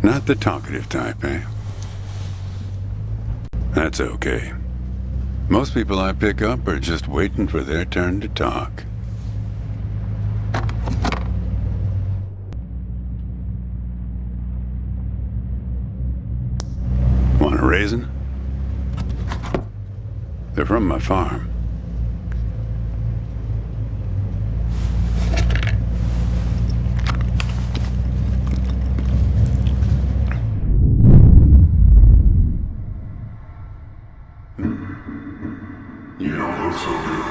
Not the talkative type, eh? That's okay. Most people I pick up are just waiting for their turn to talk. Want a raisin? They're from my farm. You don't look so good.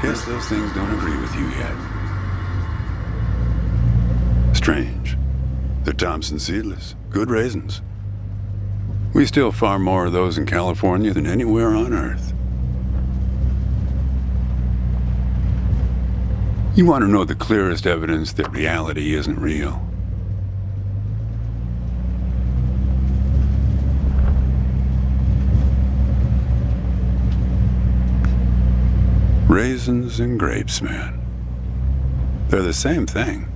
Guess those things don't agree with you yet. Strange. They're Thompson seedless. Good raisins. We still farm more of those in California than anywhere on Earth. You want to know the clearest evidence that reality isn't real? Raisins and grapes, man. They're the same thing,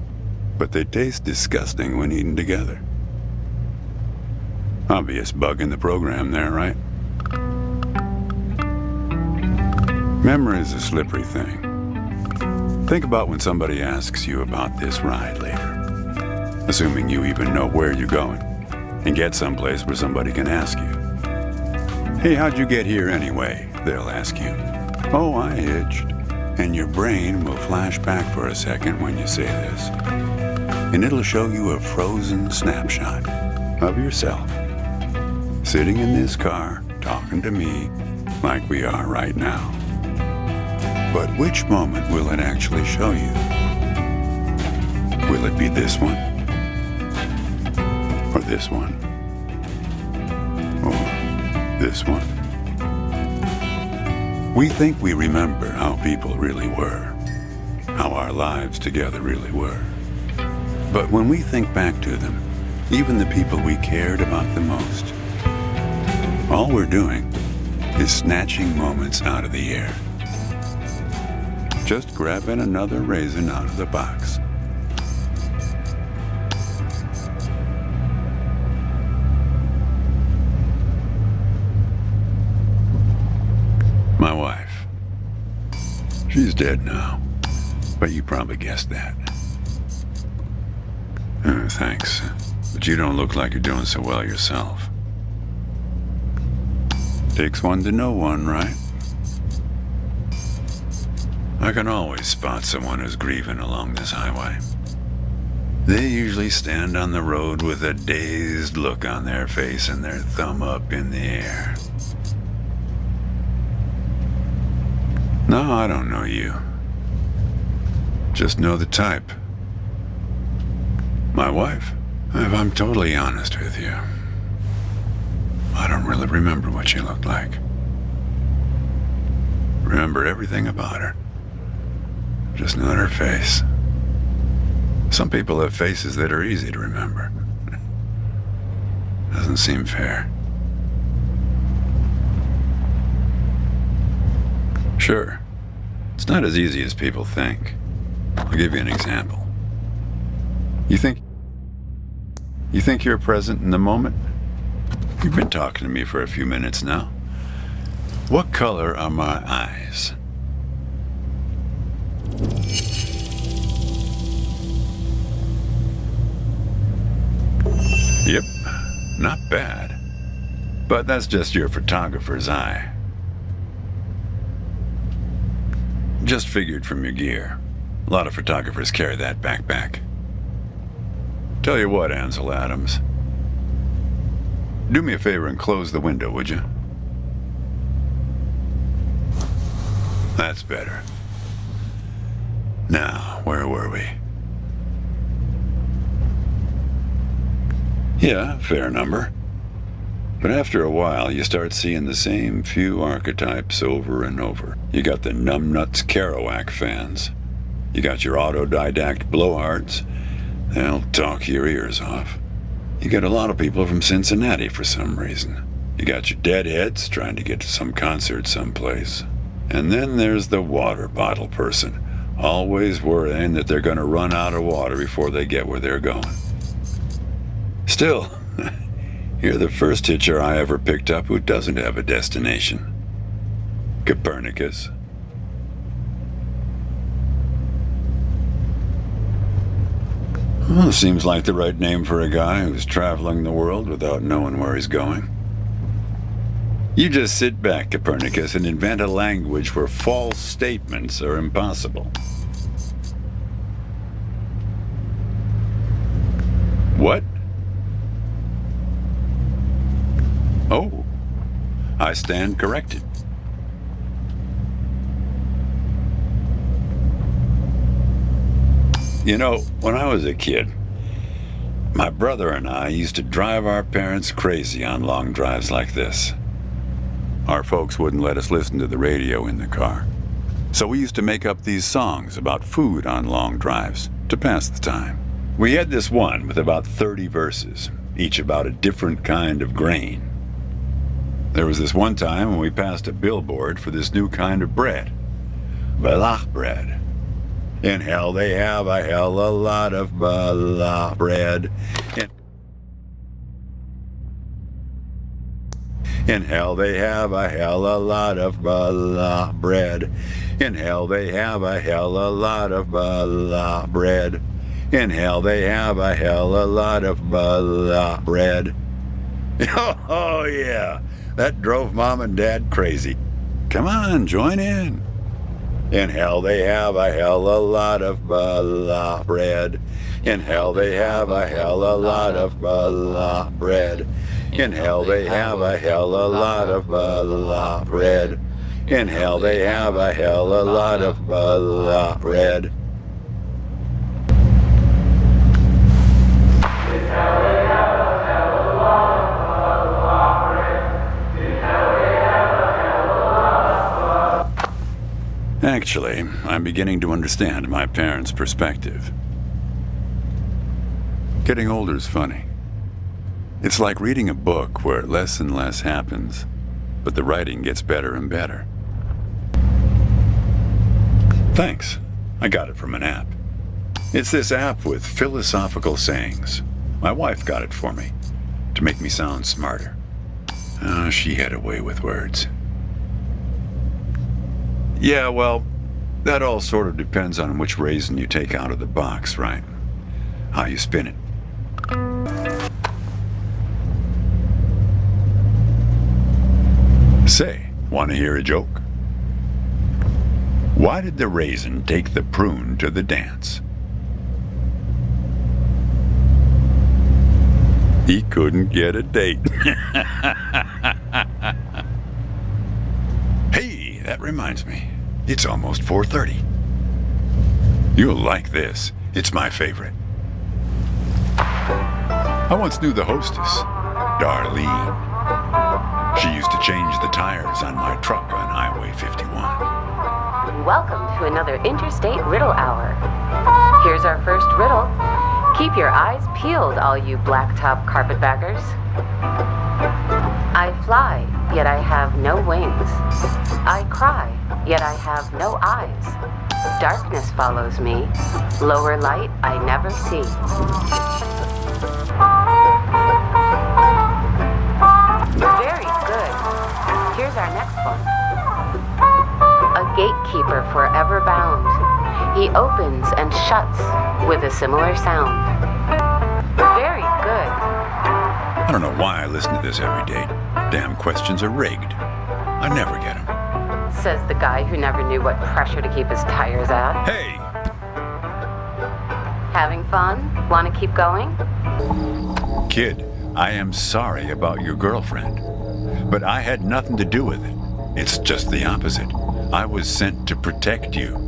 but they taste disgusting when eaten together. Obvious bug in the program there, right? Memory's a slippery thing. Think about when somebody asks you about this ride later, assuming you even know where you're going, and get someplace where somebody can ask you. Hey, how'd you get here anyway? They'll ask you. Oh, I hitched. And your brain will flash back for a second when you say this. And it'll show you a frozen snapshot of yourself, sitting in this car, talking to me like we are right now. But which moment will it actually show you? Will it be this one? Or this one? Or this one? We think we remember how people really were, how our lives together really were. But when we think back to them, even the people we cared about the most, all we're doing is snatching moments out of the air. Just grabbing another raisin out of the box. My wife. She's dead now, but you probably guessed that. Thanks, but you don't look like you're doing so well yourself. Takes one to know one, right? I can always spot someone who's grieving along this highway. They usually stand on the road with a dazed look on their face and their thumb up in the air. No, I don't know you. Just know the type. My wife, if I'm totally honest with you, I don't really remember what she looked like. Remember everything about her. Just not her face. Some people have faces that are easy to remember. Doesn't seem fair. Sure, it's not as easy as people think. I'll give you an example. You think you're present in the moment? You've been talking to me for a few minutes now. What color are my eyes? Yep, not bad. But that's just your photographer's eye. Just figured from your gear. A lot of photographers carry that backpack. Tell you what, Ansel Adams. Do me a favor and close the window, would you? That's better. Now, where were we? Yeah, fair number. But after a while, you start seeing the same few archetypes over and over. You got the numbnuts Kerouac fans. You got your autodidact blowhards. They'll talk your ears off. You got a lot of people from Cincinnati for some reason. You got your deadheads trying to get to some concert someplace. And then there's the water bottle person, always worrying that they're going to run out of water before they get where they're going. Still, you're the first hitcher I ever picked up who doesn't have a destination. Copernicus. Well, seems like the right name for a guy who's traveling the world without knowing where he's going. You just sit back, Copernicus, and invent a language where false statements are impossible. What? Oh, I stand corrected. You know, when I was a kid, my brother and I used to drive our parents crazy on long drives like this. Our folks wouldn't let us listen to the radio in the car. So we used to make up these songs about food on long drives to pass the time. We had this one with about 30 verses, each about a different kind of grain. There was this one time when we passed a billboard for this new kind of bread, balach bread. In hell they have a hell a lot of balach bread. In hell they have a hell a lot of balach bread. In hell they have a hell a lot of balach bread. In hell they have a hell a lot of balach bread. Oh yeah, that drove Mom and Dad crazy. Come on, join in. In hell they have a hell a lot of balach bread. In hell they have a hell a lot of balach bread. In hell they have a hell a lot of balach bread. In hell they have a hell a lot of balach bread. Actually, I'm beginning to understand my parents' perspective. Getting older is funny. It's like reading a book where less and less happens, but the writing gets better and better. Thanks. I got it from an app. It's this app with philosophical sayings. My wife got it for me, to make me sound smarter. Oh, she had a way with words. Yeah, well, that all sort of depends on which raisin you take out of the box, right? How you spin it. Say, want to hear a joke? Why did the raisin take the prune to the dance? He couldn't get a date. Hey, that reminds me. It's almost 4:30. You'll like this. It's my favorite. I once knew the hostess, Darlene. She used to change the tires on my truck on Highway 51. Welcome to another Interstate Riddle Hour. Here's our first riddle. Keep your eyes peeled, all you blacktop carpetbaggers. I fly, yet I have no wings. I cry, yet I have no eyes. Darkness follows me. Lower light I never see. Very good. Here's our next one. A gatekeeper forever bound. He opens and shuts with a similar sound. Very good. I don't know why I listen to this every day. Damn questions are rigged. I never get them. Says the guy who never knew what pressure to keep his tires at. Hey! Having fun? Want to keep going? Kid, I am sorry about your girlfriend, but I had nothing to do with it. It's just the opposite. I was sent to protect you.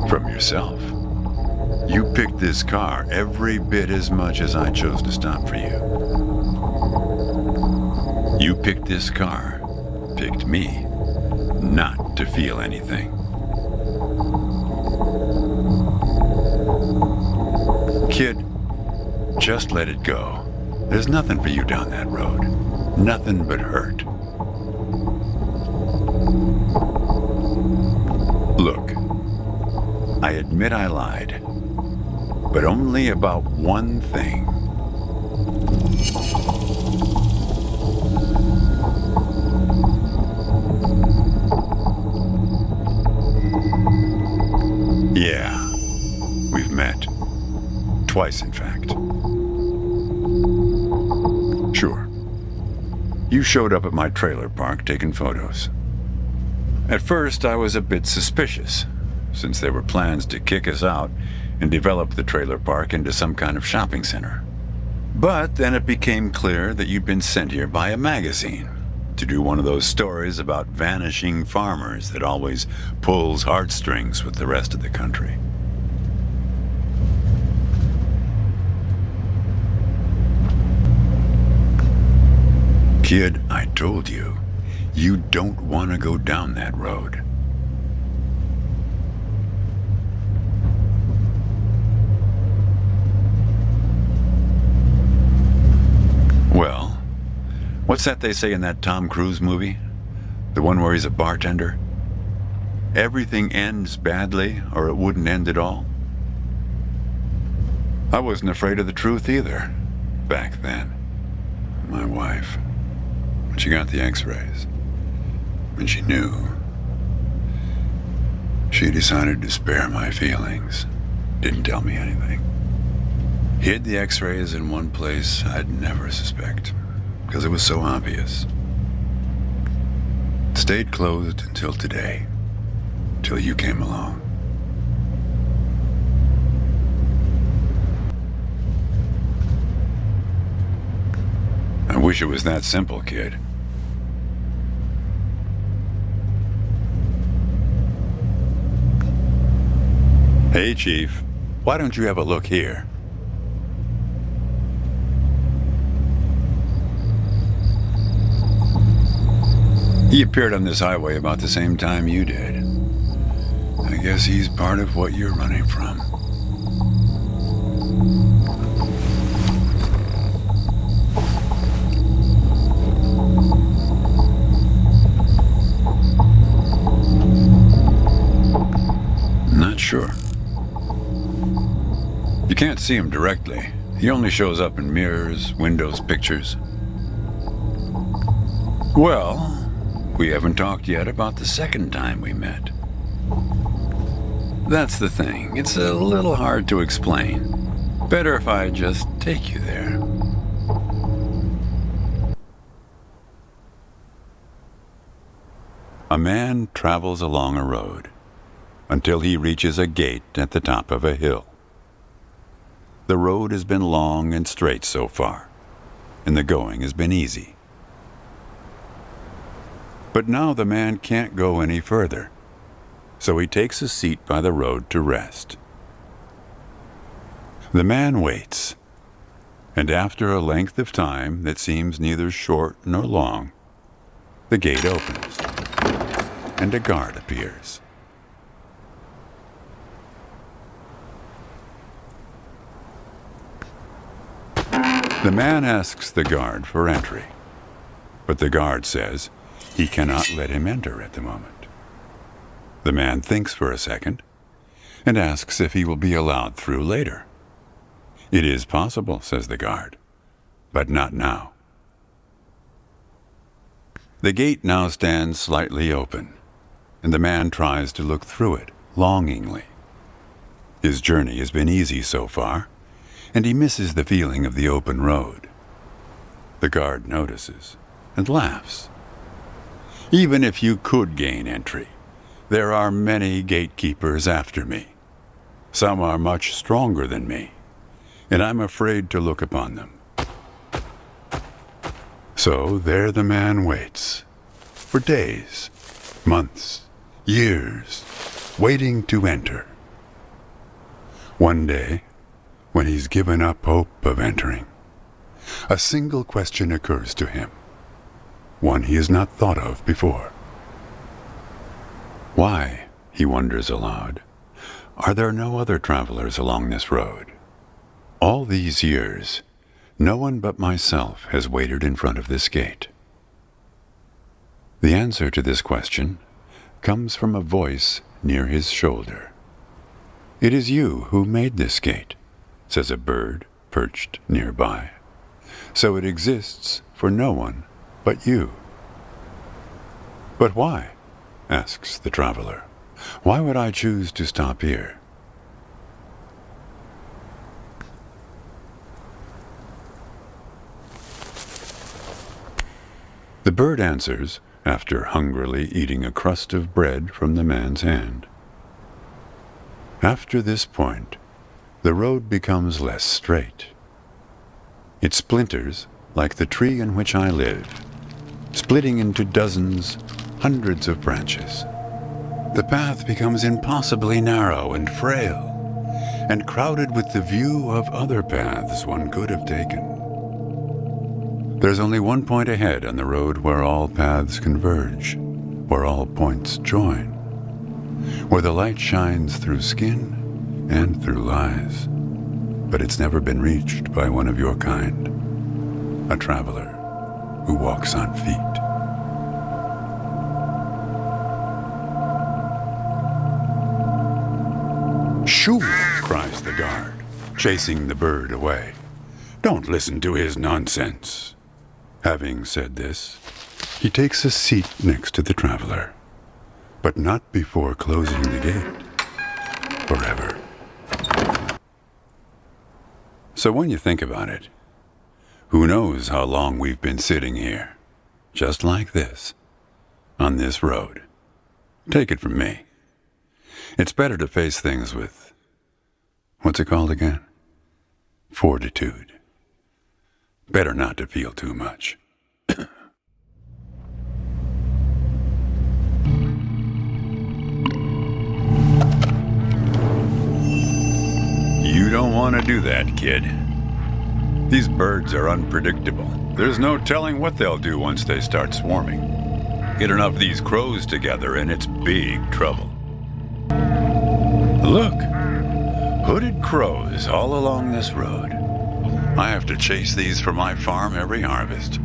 From yourself. You picked this car every bit as much as I chose to stop for you. You picked this car, picked me, not to feel anything. Kid, just let it go. There's nothing for you down that road. Nothing but hurt. I admit I lied, but only about one thing. Yeah, we've met. Twice, in fact. Sure. You showed up at my trailer park taking photos. At first, I was a bit suspicious, since there were plans to kick us out and develop the trailer park into some kind of shopping center. But then it became clear that you'd been sent here by a magazine to do one of those stories about vanishing farmers that always pulls heartstrings with the rest of the country. Kid, I told you, you don't want to go down that road. Well, what's that they say in that Tom Cruise movie? The one where he's a bartender? Everything ends badly, or it wouldn't end at all. I wasn't afraid of the truth either, back then. My wife, when she got the x-rays, when she knew, she decided to spare my feelings. Didn't tell me anything. Hid the x-rays in one place I'd never suspect, because it was so obvious. Stayed closed until today, till you came along. I wish it was that simple, kid. Hey, Chief, why don't you have a look here? He appeared on this highway about the same time you did. I guess he's part of what you're running from. Not sure. You can't see him directly. He only shows up in mirrors, windows, pictures. Well, we haven't talked yet about the second time we met. That's the thing. It's a little hard to explain. Better if I just take you there. A man travels along a road until he reaches a gate at the top of a hill. The road has been long and straight so far, and the going has been easy. But now the man can't go any further, so he takes a seat by the road to rest. The man waits, and after a length of time that seems neither short nor long, the gate opens, and a guard appears. The man asks the guard for entry, but the guard says he cannot let him enter at the moment. The man thinks for a second and asks if he will be allowed through later. It is possible, says the guard, but not now. The gate now stands slightly open, and the man tries to look through it longingly. His journey has been easy so far, and he misses the feeling of the open road. The guard notices and laughs. Even if you could gain entry, there are many gatekeepers after me. Some are much stronger than me, and I'm afraid to look upon them. So there the man waits, for days, months, years, waiting to enter. One day, when he's given up hope of entering, a single question occurs to him, one he has not thought of before. Why, he wonders aloud, are there no other travelers along this road? All these years, no one but myself has waited in front of this gate. The answer to this question comes from a voice near his shoulder. "It is you who made this gate," says a bird perched nearby. "So it exists for no one but you." "But why?" asks the traveler. "Why would I choose to stop here?" The bird answers after hungrily eating a crust of bread from the man's hand. "After this point, the road becomes less straight. It splinters like the tree in which I live, splitting into dozens, hundreds of branches. The path becomes impossibly narrow and frail, and crowded with the view of other paths one could have taken. There's only one point ahead on the road where all paths converge, where all points join, where the light shines through skin and through lies. But it's never been reached by one of your kind, a traveler who walks on feet." "Shoo!" cries the guard, chasing the bird away. "Don't listen to his nonsense." Having said this, he takes a seat next to the traveler, but not before closing the gate forever. So when you think about it, who knows how long we've been sitting here, just like this, on this road. Take it from me. It's better to face things with, what's it called again? Fortitude. Better not to feel too much. You don't want to do that, kid. These birds are unpredictable. There's no telling what they'll do once they start swarming. Get enough of these crows together and it's big trouble. Look, hooded crows all along this road. I have to chase these for my farm every harvest.